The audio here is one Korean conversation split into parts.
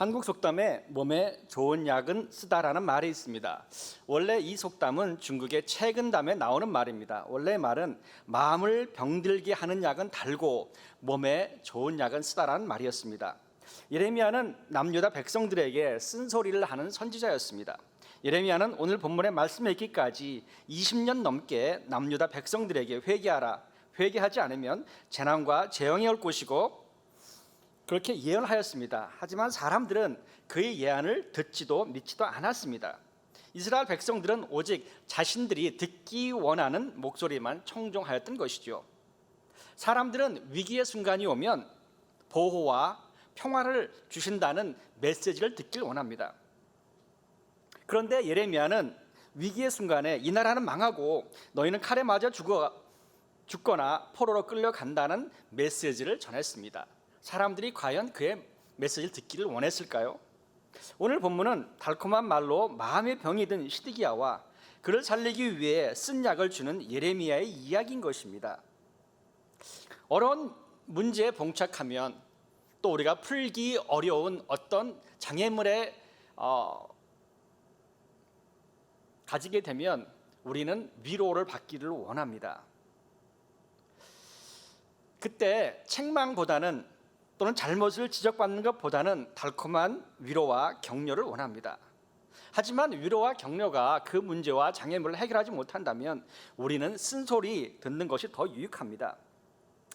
한국 속담에 몸에 좋은 약은 쓰다라는 말이 있습니다. 원래 이 속담은 중국의 최근담에 나오는 말입니다. 원래 말은 마음을 병들게 하는 약은 달고 몸에 좋은 약은 쓰다라는 말이었습니다. 예레미야는 남유다 백성들에게 쓴소리를 하는 선지자였습니다. 예레미야는 오늘 본문의 말씀에 있기까지 20년 넘게 남유다 백성들에게 회개하라, 회개하지 않으면 재난과 재앙이 올 것이고 그렇게 예언하였습니다. 하지만 사람들은 그의 예언을 듣지도 믿지도 않았습니다. 이스라엘 백성들은 오직 자신들이 듣기 원하는 목소리만 청종하였던 것이죠. 사람들은 위기의 순간이 오면 보호와 평화를 주신다는 메시지를 듣길 원합니다. 그런데 예레미야는 위기의 순간에 이 나라는 망하고 너희는 칼에 맞아 죽거나 포로로 끌려간다는 메시지를 전했습니다. 사람들이 과연 그의 메시지를 듣기를 원했을까요? 오늘 본문은 달콤한 말로 마음의 병이 든 시드기야와 그를 살리기 위해 쓴 약을 주는 예레미야의 이야기인 것입니다. 어려운 문제에 봉착하면 또 우리가 풀기 어려운 어떤 장애물에 가지게 되면 우리는 위로를 받기를 원합니다. 그때 책망보다는 또는 잘못을 지적받는 것보다는 달콤한 위로와 격려를 원합니다. 하지만 위로와 격려가 그 문제와 장애물을 해결하지 못한다면 우리는 쓴소리 듣는 것이 더 유익합니다.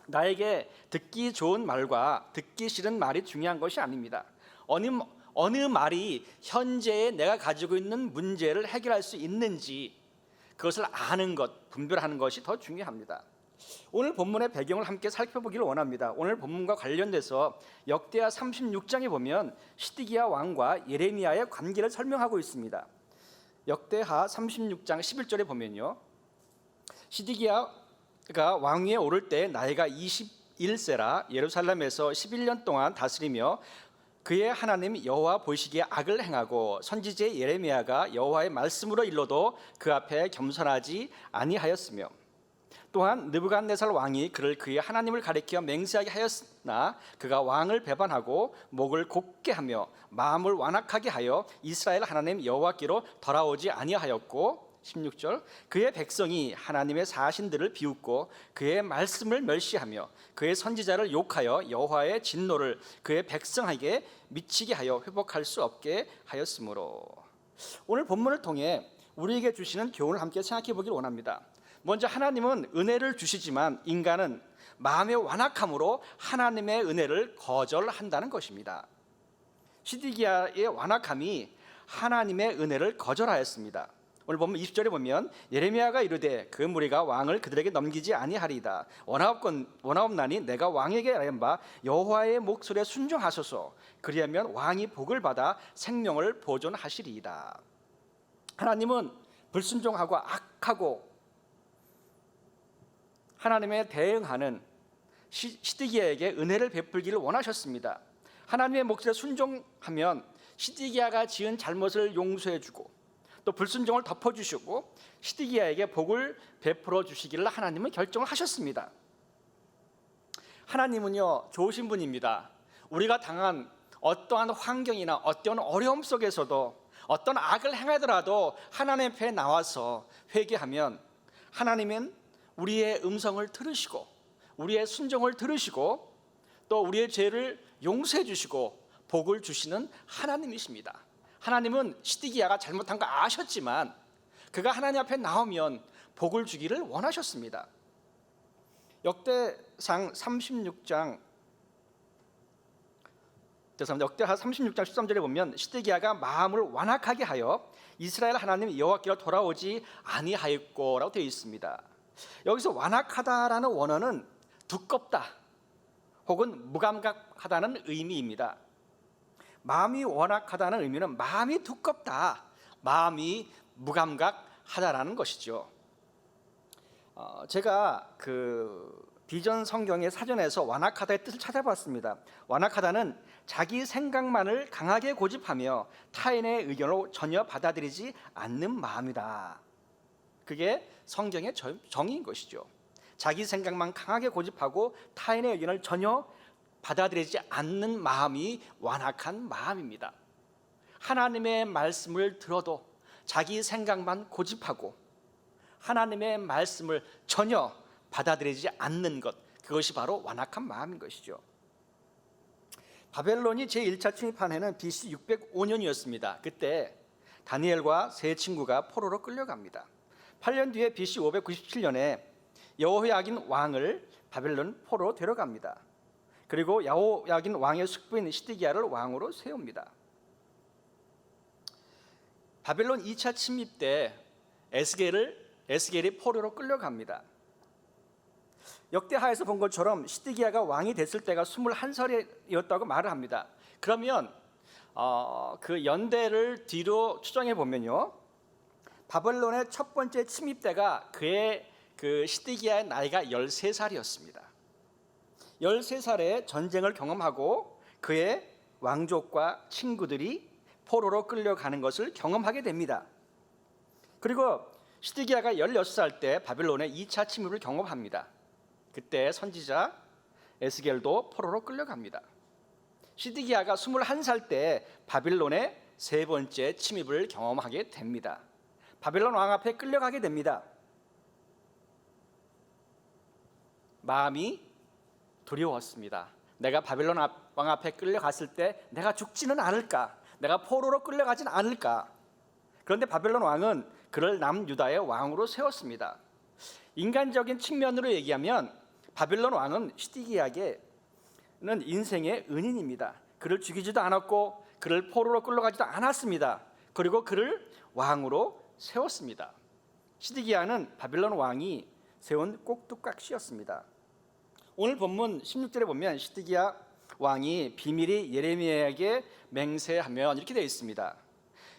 나에게 듣기 좋은 말과 듣기 싫은 말이 중요한 것이 아닙니다. 어느 말이 현재의 내가 가지고 있는 문제를 해결할 수 있는지 그것을 아는 것, 분별하는 것이 더 중요합니다. 오늘 본문의 배경을 함께 살펴보기를 원합니다. 오늘 본문과 관련돼서 역대하 36장에 보면 시드기야 왕과 예레미야의 관계를 설명하고 있습니다. 역대하 36장 11절에 보면요, 시드기야가 왕위에 오를 때 나이가 21세라 예루살렘에서 11년 동안 다스리며 그의 하나님 여호와 보시기에 악을 행하고 선지자 예레미야가 여호와의 말씀으로 일러도 그 앞에 겸손하지 아니하였으며 또한 느부갓네살 왕이 그를 그의 하나님을 가리켜 맹세하게 하였으나 그가 왕을 배반하고 목을 곧게 하며 마음을 완악하게 하여 이스라엘 하나님 여호와께로 돌아오지 아니하였고 16절 그의 백성이 하나님의 사신들을 비웃고 그의 말씀을 멸시하며 그의 선지자를 욕하여 여호와의 진노를 그의 백성에게 미치게 하여 회복할 수 없게 하였으므로. 오늘 본문을 통해 우리에게 주시는 교훈을 함께 생각해 보기를 원합니다. 먼저 하나님은 은혜를 주시지만 인간은 마음의 완악함으로 하나님의 은혜를 거절한다는 것입니다. 시드기야의 완악함이 하나님의 은혜를 거절하였습니다. 오늘 보면 20절에 보면 예레미야가 이르되 그 무리가 왕을 그들에게 넘기지 아니하리이다. 원하옵나니 내가 왕에게 아뢰는 바 여호와의 목소리에 순종하소서. 그리하면 왕이 복을 받아 생명을 보존하시리이다. 하나님은 불순종하고 악하고 하나님에 대응하는 시드기야에게 은혜를 베풀기를 원하셨습니다. 하나님의 목소리에 순종하면 시드기야가 지은 잘못을 용서해주고 또 불순종을 덮어주시고 시드기야에게 복을 베풀어 주시기를 하나님은 결정을 하셨습니다. 하나님은요 좋으신 분입니다. 우리가 당한 어떠한 환경이나 어떠한 어려움 속에서도 어떤 악을 행하더라도 하나님 앞에 나와서 회개하면 하나님은 우리의 음성을 들으시고 우리의 순종을 들으시고 또 우리의 죄를 용서해 주시고 복을 주시는 하나님이십니다. 하나님은 시드기야가 잘못한 거 아셨지만 그가 하나님 앞에 나오면 복을 주기를 원하셨습니다. 역대하 36장 13절에 보면 시드기야가 마음을 완악하게 하여 이스라엘 하나님 여호와께로 돌아오지 아니하였고라고 되어 있습니다. 여기서 완악하다라는 원어는 두껍다 혹은 무감각하다는 의미입니다. 마음이 완악하다는 의미는 마음이 두껍다, 마음이 무감각하다라는 것이죠. 제가 그 비전 성경의 사전에서 완악하다의 뜻을 찾아봤습니다. 완악하다는 자기 생각만을 강하게 고집하며 타인의 의견을 전혀 받아들이지 않는 마음이다. 그게 성경의 정의인 것이죠. 자기 생각만 강하게 고집하고 타인의 의견을 전혀 받아들이지 않는 마음이 완악한 마음입니다. 하나님의 말씀을 들어도 자기 생각만 고집하고 하나님의 말씀을 전혀 받아들이지 않는 것, 그것이 바로 완악한 마음인 것이죠. 바벨론이 제1차 침입한 해는 BC 605년이었습니다. 그때 다니엘과 세 친구가 포로로 끌려갑니다. 8년 뒤에 BC 597년에 여호야긴 왕을 바벨론 포로로 데려갑니다. 그리고 여호야긴 왕의 숙부인 시드기야를 왕으로 세웁니다. 바벨론 2차 침입 때 에스겔이 포로로 끌려갑니다. 역대하에서 본 것처럼 시드기야가 왕이 됐을 때가 21살이었다고 말을 합니다. 그러면 그 연대를 뒤로 추정해 보면요, 바벨론의 첫 번째 침입 때가 그 시드기야의 나이가 13살이었습니다. 13살에 전쟁을 경험하고 그의 왕족과 친구들이 포로로 끌려가는 것을 경험하게 됩니다. 그리고 시드기야가 16살 때 바벨론의 2차 침입을 경험합니다. 그때 선지자 에스겔도 포로로 끌려갑니다. 시드기야가 21살 때 바빌론의 세 번째 침입을 경험하게 됩니다. 바벨론 왕 앞에 끌려가게 됩니다. 마음이 두려웠습니다. 내가 바벨론 왕 앞에 끌려갔을 때 내가 죽지는 않을까? 내가 포로로 끌려가진 않을까? 그런데 바벨론 왕은 그를 남유다의 왕으로 세웠습니다. 인간적인 측면으로 얘기하면 바벨론 왕은 시드기야에게는 인생의 은인입니다. 그를 죽이지도 않았고 그를 포로로 끌려가지도 않았습니다. 그리고 그를 왕으로 세웠습니다. 시드기야는 바벨론 왕이 세운 꼭두각시였습니다. 오늘 본문 16절에 보면 시드기야 왕이 비밀이 예레미야에게 맹세하면 이렇게 되어 있습니다.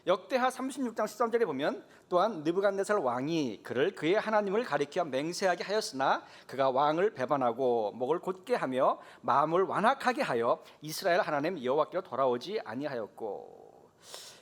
역대하 36장 13절에 보면 또한 느부갓네살 왕이 그를 그의 하나님을 가리켜 맹세하게 하였으나 그가 왕을 배반하고 목을 곧게 하며 마음을 완악하게 하여 이스라엘 하나님 여호와께로 돌아오지 아니하였고,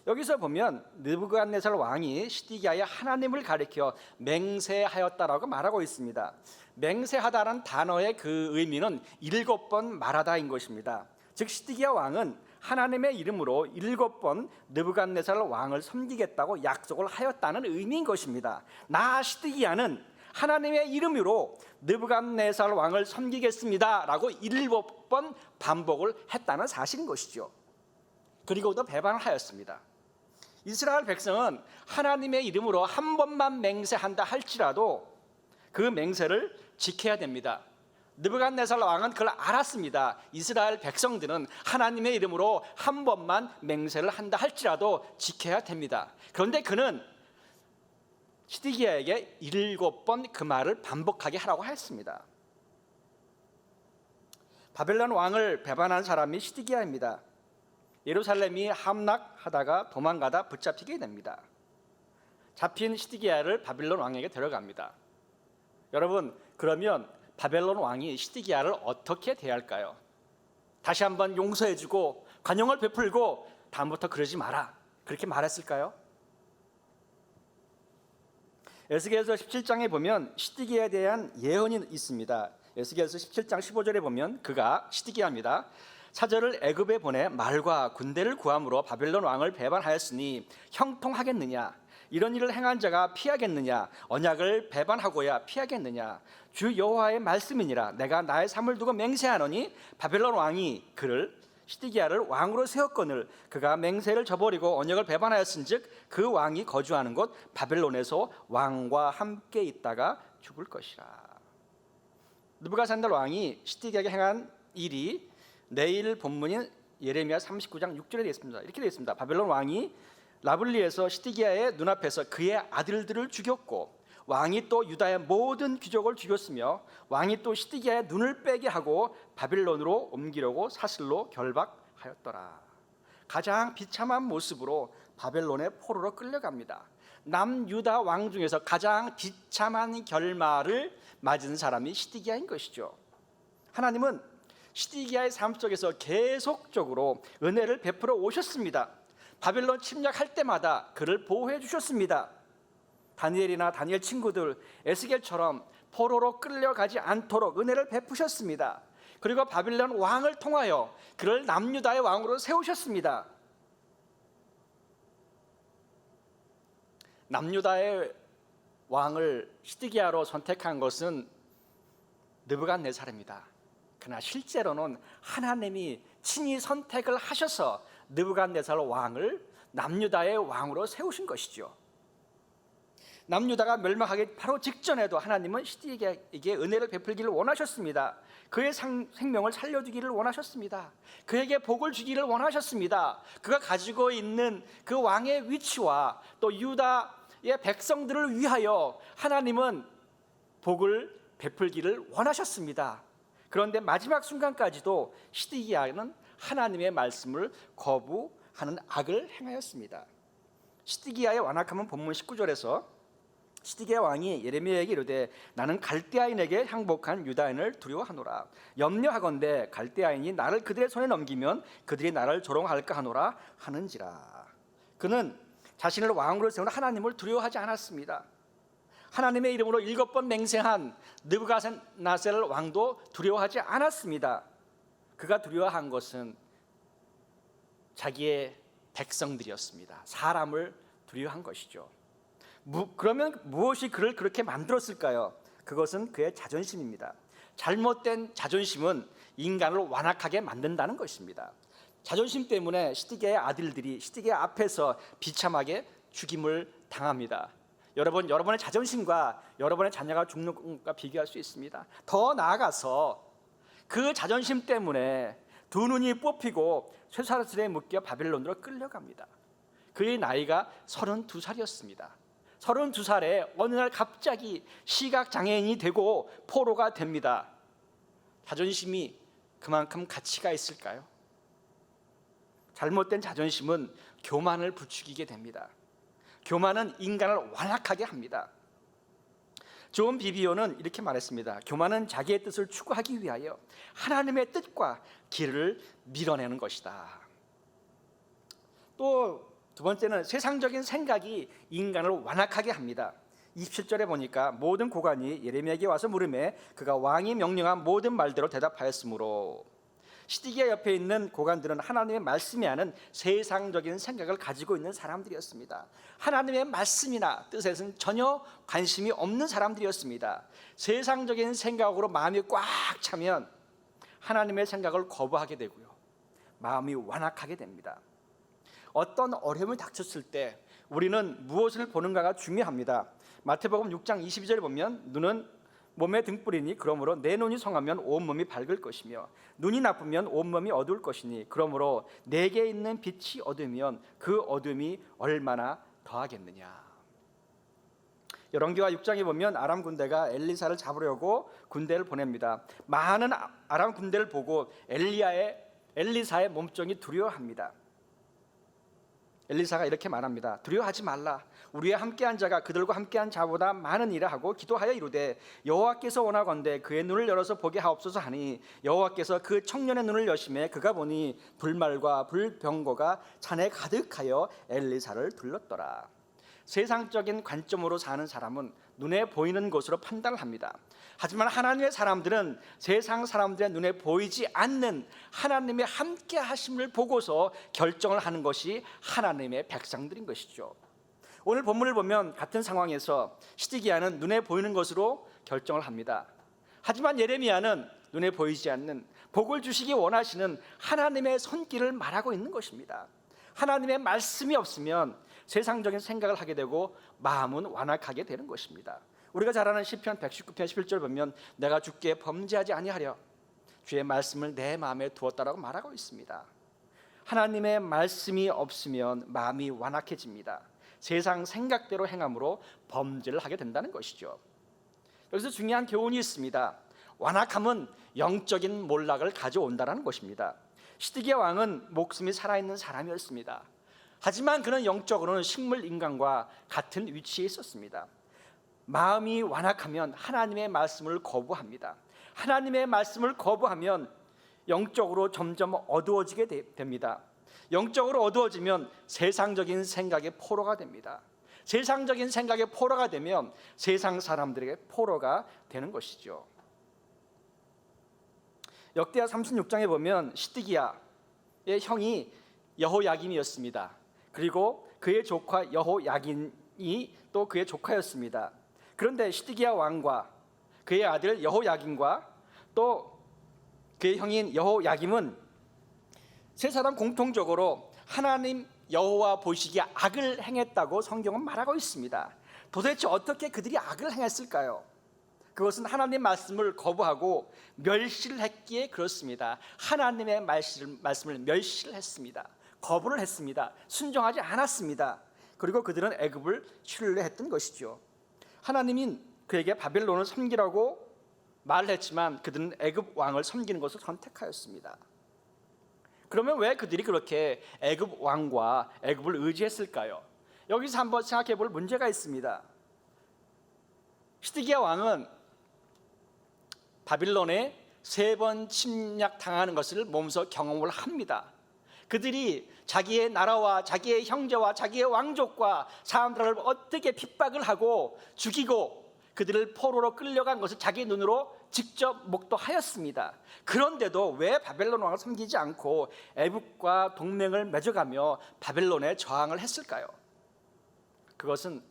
여기서 보면 느부갓네살 왕이 시드기야의 하나님을 가리켜 맹세하였다라고 말하고 있습니다. 맹세하다라는 단어의 그 의미는 7번 말하다인 것입니다. 즉 시드기야 왕은 하나님의 이름으로 7번 느부갓네살 왕을 섬기겠다고 약속을 하였다는 의미인 것입니다. 나 시드기야는 하나님의 이름으로 느부갓네살 왕을 섬기겠습니다라고 7번 반복을 했다는 사실인 것이죠. 그리고도 배반을 하였습니다. 이스라엘 백성은 하나님의 이름으로 한 번만 맹세한다 할지라도 그 맹세를 지켜야 됩니다. 느부갓네살 왕은 그걸 알았습니다. 이스라엘 백성들은 하나님의 이름으로 한 번만 맹세를 한다 할지라도 지켜야 됩니다. 그런데 그는 시드기야에게 7번 그 말을 반복하게 하라고 했습니다. 바벨론 왕을 배반한 사람이 시드기야입니다. 예루살렘이 함락하다가 도망가다 붙잡히게 됩니다. 잡힌 시드기야를 바벨론 왕에게 데려갑니다. 여러분, 그러면 바벨론 왕이 시드기야를 어떻게 대할까요? 다시 한번 용서해주고 관용을 베풀고 다음부터 그러지 마라, 그렇게 말했을까요? 에스겔서 17장에 보면 시드기야에 대한 예언이 있습니다. 에스겔서 17장 15절에 보면 그가 시드기야입니다. 사절을 애굽에 보내 말과 군대를 구함으로 바벨론 왕을 배반하였으니 형통하겠느냐? 이런 일을 행한 자가 피하겠느냐? 언약을 배반하고야 피하겠느냐? 주 여호와의 말씀이니라. 내가 나의 삶을 두고 맹세하노니 바벨론 왕이 그를 시드기야를 왕으로 세웠거늘 그가 맹세를 저버리고 언약을 배반하였은즉 그 왕이 거주하는 곳 바벨론에서 왕과 함께 있다가 죽을 것이라. 느부갓네살 왕이 시드기야에게 행한 일이 내일 본문인 예레미야 39장 6절에 되어 있습니다. 이렇게 되어 있습니다. 바벨론 왕이 라블리에서 시드기야의 눈앞에서 그의 아들들을 죽였고 왕이 또 유다의 모든 귀족을 죽였으며 왕이 또 시드기야의 눈을 빼게 하고 바빌론으로 옮기려고 사슬로 결박하였더라. 가장 비참한 모습으로 바벨론의 포로로 끌려갑니다. 남유다 왕 중에서 가장 비참한 결말을 맞은 사람이 시드기야인 것이죠. 하나님은 시드기야의 삶 속에서 계속적으로 은혜를 베풀어 오셨습니다. 바벨론 침략할 때마다 그를 보호해 주셨습니다. 다니엘이나 다니엘 친구들, 에스겔처럼 포로로 끌려가지 않도록 은혜를 베푸셨습니다. 그리고 바빌론 왕을 통하여 그를 남유다의 왕으로 세우셨습니다. 남유다의 왕을 시드기야로 선택한 것은 느부갓네살입니다. 그러나 실제로는 하나님이 친히 선택을 하셔서 느부갓네살 왕을 남유다의 왕으로 세우신 것이죠. 남유다가 멸망하기 바로 직전에도 하나님은 시드기야에게 은혜를 베풀기를 원하셨습니다. 그의 생명을 살려주기를 원하셨습니다. 그에게 복을 주기를 원하셨습니다. 그가 가지고 있는 그 왕의 위치와 또 유다의 백성들을 위하여 하나님은 복을 베풀기를 원하셨습니다. 그런데 마지막 순간까지도 시드기야는 하나님의 말씀을 거부하는 악을 행하였습니다. 시드기야의 완악함은 본문 19절에서 시드기야 왕이 예레미야에게 이르되 나는 갈대아인에게 항복한 유다인을 두려워하노라. 염려하건대 갈대아인이 나를 그들의 손에 넘기면 그들이 나를 조롱할까 하노라 하는지라. 그는 자신을 왕으로 세운 하나님을 두려워하지 않았습니다. 하나님의 이름으로 7번 맹세한 느부갓네살 왕도 두려워하지 않았습니다. 그가 두려워한 것은 자기의 백성들이었습니다. 사람을 두려워한 것이죠. 그러면 무엇이 그를 그렇게 만들었을까요? 그것은 그의 자존심입니다. 잘못된 자존심은 인간을 완악하게 만든다는 것입니다. 자존심 때문에 시드기야의 아들들이 시드기야 앞에서 비참하게 죽임을 당합니다. 여러분의 자존심과 여러분의 자녀가 죽는 것과 비교할 수 있습니다. 더 나아가서 그 자존심 때문에 두 눈이 뽑히고 쇠사슬에 묶여 바벨론으로 끌려갑니다. 그의 나이가 32살이었습니다. 32살에 어느 날 갑자기 시각장애인이 되고 포로가 됩니다. 자존심이 그만큼 가치가 있을까요? 잘못된 자존심은 교만을 부추기게 됩니다. 교만은 인간을 완악하게 합니다. 존 비비오는 이렇게 말했습니다. 교만은 자기의 뜻을 추구하기 위하여 하나님의 뜻과 길을 밀어내는 것이다. 또 두 번째는 세상적인 생각이 인간을 완악하게 합니다. 27절에 보니까 모든 고관이 예레미야에게 와서 물으매 그가 왕이 명령한 모든 말대로 대답하였으므로. 시드기야 옆에 있는 고관들은 하나님의 말씀이 아는 세상적인 생각을 가지고 있는 사람들이었습니다. 하나님의 말씀이나 뜻에는 전혀 관심이 없는 사람들이었습니다. 세상적인 생각으로 마음이 꽉 차면 하나님의 생각을 거부하게 되고요, 마음이 완악하게 됩니다. 어떤 어려움이 닥쳤을 때 우리는 무엇을 보는가가 중요합니다. 마태복음 6장 22절에 보면 눈은 몸의 등불이니 그러므로 내 눈이 성하면 온몸이 밝을 것이며 눈이 나쁘면 온몸이 어두울 것이니 그러므로 내게 있는 빛이 어두우면 그 어둠이 얼마나 더하겠느냐. 열왕기하 6장에 보면 아람 군대가 엘리사를 잡으려고 군대를 보냅니다. 많은 아람 군대를 보고 엘리사의 몸종이 두려워합니다. 엘리사가 이렇게 말합니다. 두려워하지 말라. 우리와 함께한 자가 그들과 함께한 자보다 많은 일을 하고 기도하여 이르되 여호와께서 원하건대 그의 눈을 열어서 보게 하옵소서 하니 여호와께서 그 청년의 눈을 여심해 그가 보니 불말과 불병거가 잔에 가득하여 엘리사를 둘렀더라. 세상적인 관점으로 사는 사람은 눈에 보이는 것으로 판단을 합니다. 하지만 하나님의 사람들은 세상 사람들의 눈에 보이지 않는 하나님의 함께 하심을 보고서 결정을 하는 것이 하나님의 백성들인 것이죠. 오늘 본문을 보면 같은 상황에서 시드기야는 눈에 보이는 것으로 결정을 합니다. 하지만 예레미야는 눈에 보이지 않는 복을 주시기 원하시는 하나님의 손길을 말하고 있는 것입니다. 하나님의 말씀이 없으면 세상적인 생각을 하게 되고 마음은 완악하게 되는 것입니다. 우리가 잘 아는 시편 119편 11절 보면 내가 주께 범죄하지 아니하려 주의 말씀을 내 마음에 두었다라고 말하고 있습니다. 하나님의 말씀이 없으면 마음이 완악해집니다. 세상 생각대로 행함으로 범죄를 하게 된다는 것이죠. 여기서 중요한 교훈이 있습니다. 완악함은 영적인 몰락을 가져온다는 것입니다. 시드기야 왕은 목숨이 살아있는 사람이었습니다. 하지만 그는 영적으로는 식물 인간과 같은 위치에 있었습니다. 마음이 완악하면 하나님의 말씀을 거부합니다. 하나님의 말씀을 거부하면 영적으로 점점 어두워지게 됩니다. 영적으로 어두워지면 세상적인 생각의 포로가 됩니다. 세상적인 생각의 포로가 되면 세상 사람들에게 포로가 되는 것이죠. 역대하 36장에 보면 시드기야의 형이 여호야김이었습니다. 그리고 그의 조카 여호야긴이 또 그의 조카였습니다. 그런데 시드기야 왕과 그의 아들 여호야김과 또 그의 형인 여호야김은 세 사람 공통적으로 하나님 여호와 보시기에 악을 행했다고 성경은 말하고 있습니다. 도대체 어떻게 그들이 악을 행했을까요? 그것은 하나님의 말씀을 거부하고 멸시를 했기에 그렇습니다. 하나님의 말씀을 멸시를 했습니다. 거부를 했습니다. 순종하지 않았습니다. 그리고 그들은 애굽을 신뢰했던 것이죠. 하나님은 그에게 바벨론을 섬기라고 말을 했지만 그들은 애굽 왕을 섬기는 것을 선택하였습니다. 그러면 왜 그들이 그렇게 애굽 왕과 애굽을 의지했을까요? 여기서 한번 생각해 볼 문제가 있습니다. 시드기야 왕은 바빌론에 3번 침략당하는 것을 몸소 경험을 합니다. 그들이 자기의 나라와 자기의 형제와 자기의 왕족과 사람들을 어떻게 핍박을 하고 죽이고 그들을 포로로 끌려간 것을 자기 눈으로 직접 목도하였습니다. 그런데도 왜 바벨론 왕을 섬기지 않고 애굽과 동맹을 맺어가며 바벨론에 저항을 했을까요? 그것은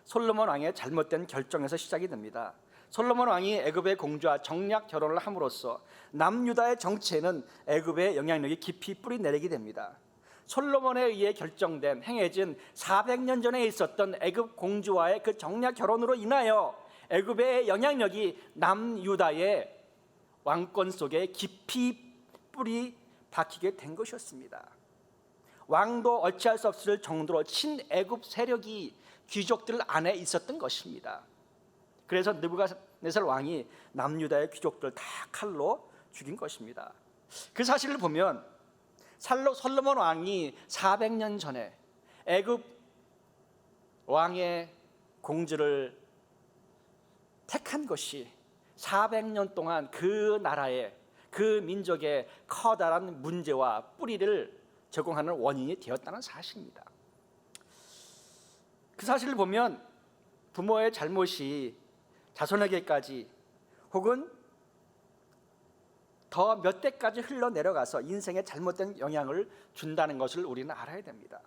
솔로몬 왕의 잘못된 결정에서 시작이 됩니다. 솔로몬 왕이 애굽의 공주와 정략 결혼을 함으로써 남유다의 정치에는 애굽의 영향력이 깊이 뿌리 내리게 됩니다. 솔로몬에 의해 결정된 행해진 400년 전에 있었던 애굽 공주와의 그 정략 결혼으로 인하여 애굽의 영향력이 남유다의 왕권 속에 깊이 뿌리 박히게 된 것이었습니다. 왕도 어찌할 수 없을 정도로 친애굽 세력이 귀족들 안에 있었던 것입니다. 그래서 느부갓네살 왕이 남유다의 귀족들 다 칼로 죽인 것입니다. 그 사실을 보면 솔로몬 왕이 400년 전에 애굽 왕의 공주를 택한 것이 400년 동안 그 나라의 그 민족의 커다란 문제와 뿌리를 제공하는 원인이 되었다는 사실입니다. 그 사실을 보면 부모의 잘못이 자손에게까지 혹은 더 몇 대까지 흘러내려가서 인생에 잘못된 영향을 준다는 것을 우리는 알아야 됩니다.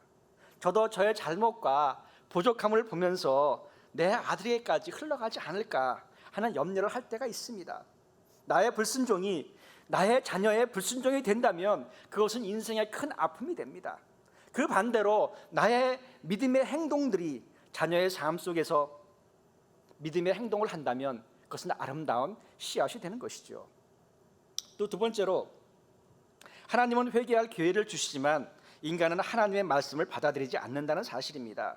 저도 저의 잘못과 부족함을 보면서 내 아들에게까지 흘러가지 않을까 하는 염려를 할 때가 있습니다. 나의 불순종이 나의 자녀의 불순종이 된다면 그것은 인생의 큰 아픔이 됩니다. 그 반대로 나의 믿음의 행동들이 자녀의 삶 속에서 믿음의 행동을 한다면 그것은 아름다운 씨앗이 되는 것이죠. 또 두 번째로 하나님은 회개할 기회를 주시지만 인간은 하나님의 말씀을 받아들이지 않는다는 사실입니다.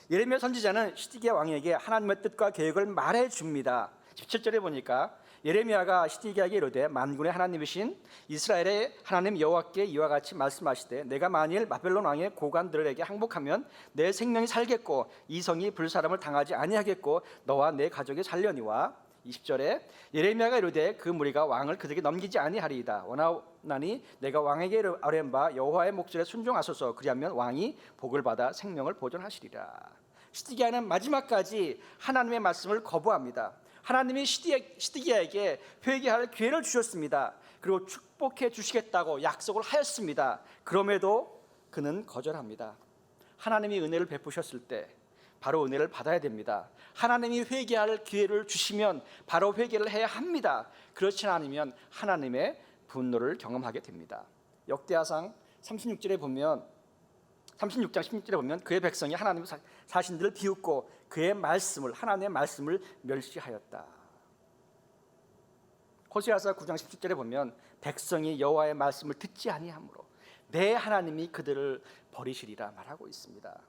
예레미야 선지자는 시드기야 왕에게 하나님의 뜻과 계획을 말해줍니다. 17절에 보니까 예레미야가 시드기야에게 이르되 만군의 하나님이신 이스라엘의 하나님 여호와께 이와 같이 말씀하시되 내가 만일 바벨론 왕의 고관들에게 항복하면 내 생명이 살겠고 이 성이 불사람을 당하지 아니하겠고 너와 내 가족이 살려니와 20절에 예레미야가 이르되 그 무리가 왕을 그들에게 넘기지 아니하리이다. 원하나니 내가 왕에게 아뢰는 바 여호와의 목소리에 순종하소서. 그리하면 왕이 복을 받아 생명을 보존하시리라. 시드기야는 마지막까지 하나님의 말씀을 거부합니다. 하나님이 시드기야에게 회개할 기회를 주셨습니다. 그리고 축복해 주시겠다고 약속을 하였습니다. 그럼에도 그는 거절합니다. 하나님이 은혜를 베푸셨을 때 바로 은혜를 받아야 됩니다. 하나님이 회개할 기회를 주시면 바로 회개를 해야 합니다. 그렇지 않으면 하나님의 분노를 경험하게 됩니다. 역대하상 36장 16절에 보면 그의 백성이 하나님의 사신들을 비웃고 그의 말씀을 하나님의 말씀을 멸시하였다. 호세아서 9장 17절에 보면 백성이 여호와의 말씀을 듣지 아니하므로 내 하나님이 그들을 버리시리라 말하고 있습니다.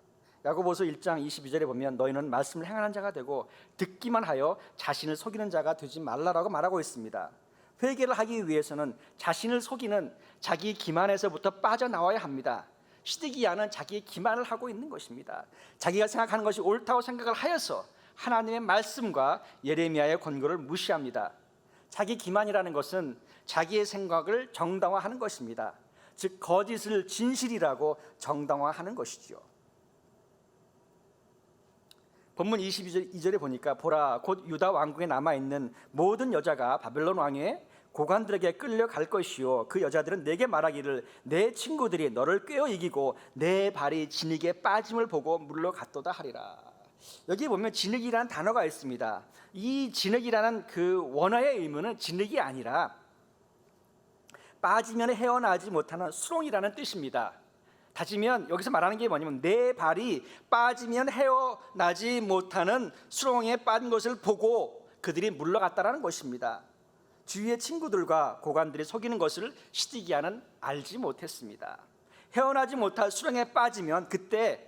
야고보서 1장 22절에 보면 너희는 말씀을 행하는 자가 되고 듣기만 하여 자신을 속이는 자가 되지 말라라고 말하고 있습니다. 회개를 하기 위해서는 자신을 속이는 자기 기만에서부터 빠져나와야 합니다. 시드기야는 자기의 기만을 하고 있는 것입니다. 자기가 생각하는 것이 옳다고 생각을 하여서 하나님의 말씀과 예레미야의 권고를 무시합니다. 자기 기만이라는 것은 자기의 생각을 정당화하는 것입니다. 즉 거짓을 진실이라고 정당화하는 것이죠. 본문 22절에 보니까 보라 곧 유다 왕국에 남아있는 모든 여자가 바벨론 왕의 고관들에게 끌려갈 것이요 그 여자들은 내게 말하기를 내 친구들이 너를 꿰어 이기고 내 발이 진흙에 빠짐을 보고 물러갔도다 하리라. 여기 보면 진흙이라는 단어가 있습니다. 이 진흙이라는 그 원어의 의미는 진흙이 아니라 빠지면 헤어나지 못하는 수렁이라는 뜻입니다. 다시면 여기서 말하는 게 뭐냐면 내 발이 빠지면 헤어나지 못하는 수렁에 빠진 것을 보고 그들이 물러갔다라는 것입니다. 주위의 친구들과 고관들이 속이는 것을 시드기야는 알지 못했습니다. 헤어나지 못할 수렁에 빠지면 그때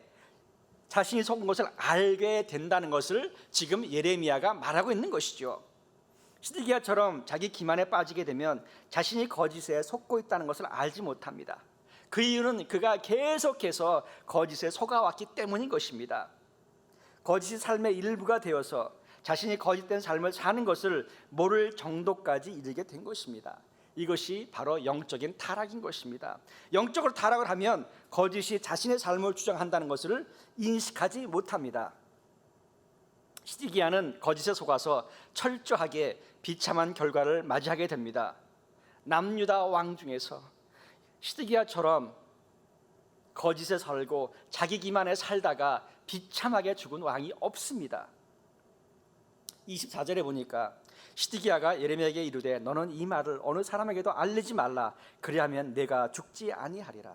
자신이 속은 것을 알게 된다는 것을 지금 예레미야가 말하고 있는 것이죠. 시드기야처럼 자기 기만에 빠지게 되면 자신이 거짓에 속고 있다는 것을 알지 못합니다. 그 이유는 그가 계속해서 거짓에 속아왔기 때문인 것입니다. 거짓이 삶의 일부가 되어서 자신이 거짓된 삶을 사는 것을 모를 정도까지 이르게 된 것입니다. 이것이 바로 영적인 타락인 것입니다. 영적으로 타락을 하면 거짓이 자신의 삶을 주장한다는 것을 인식하지 못합니다. 시드기야는 거짓에 속아서 철저하게 비참한 결과를 맞이하게 됩니다. 남유다 왕 중에서 시드기야처럼 거짓에 살고 자기 기만에 살다가 비참하게 죽은 왕이 없습니다. 24절에 보니까 시드기야가 예레미야에게 이르되 너는 이 말을 어느 사람에게도 알리지 말라 그리하면 내가 죽지 아니하리라.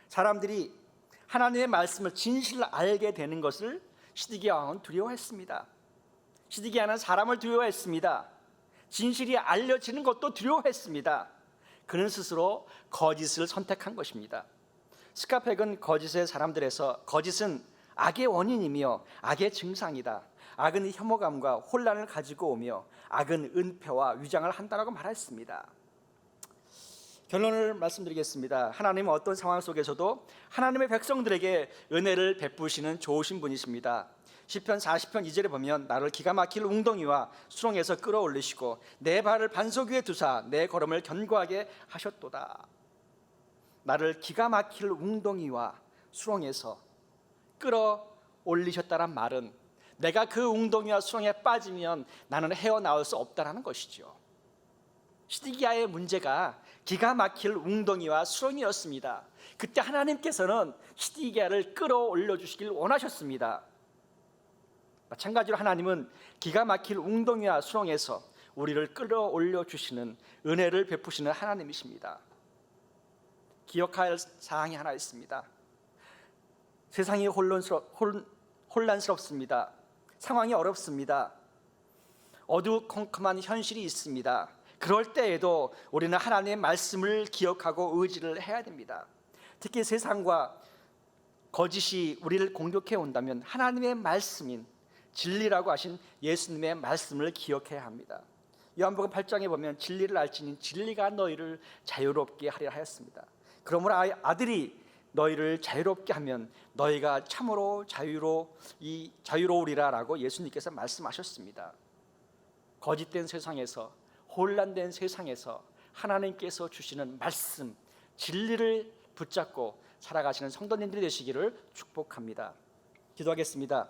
사람들이 하나님의 말씀을 진실을 알게 되는 것을 시드기야 왕은 두려워했습니다. 시드기야는 사람을 두려워했습니다. 진실이 알려지는 것도 두려워했습니다. 그는 스스로 거짓을 선택한 것입니다. 스카펙은 거짓의 사람들에서 거짓은 악의 원인이며 악의 증상이다. 악은 혐오감과 혼란을 가지고 오며 악은 은폐와 위장을 한다라고 말했습니다. 결론을 말씀드리겠습니다. 하나님은 어떤 상황 속에서도 하나님의 백성들에게 은혜를 베푸시는 좋으신 분이십니다. 시편 40편 2절에 보면 나를 기가 막힐 웅덩이와 수렁에서 끌어올리시고 내 발을 반석 위에 두사 내 걸음을 견고하게 하셨도다. 나를 기가 막힐 웅덩이와 수렁에서 끌어올리셨다란 말은 내가 그 웅덩이와 수렁에 빠지면 나는 헤어나올 수 없다라는 것이죠. 시드기야의 문제가 기가 막힐 웅덩이와 수렁이었습니다. 그때 하나님께서는 시드기야를 끌어올려 주시길 원하셨습니다. 마찬가지로 하나님은 기가 막힐 웅덩이와 수렁에서 우리를 끌어올려 주시는 은혜를 베푸시는 하나님이십니다. 기억할 사항이 하나 있습니다. 세상이 혼란스럽습니다. 상황이 어렵습니다. 어두컴컴한 현실이 있습니다. 그럴 때에도 우리는 하나님의 말씀을 기억하고 의지를 해야 됩니다. 특히 세상과 거짓이 우리를 공격해 온다면 하나님의 말씀인 진리라고 하신 예수님의 말씀을 기억해야 합니다. 요한복음 8장에 보면 진리를 알지니 진리가 너희를 자유롭게 하리라 하였습니다. 그러므로 아들이 너희를 자유롭게 하면 너희가 참으로 자유로우리라라고 예수님께서 말씀하셨습니다. 거짓된 세상에서 혼란된 세상에서 하나님께서 주시는 말씀 진리를 붙잡고 살아가시는 성도님들이 되시기를 축복합니다. 기도하겠습니다.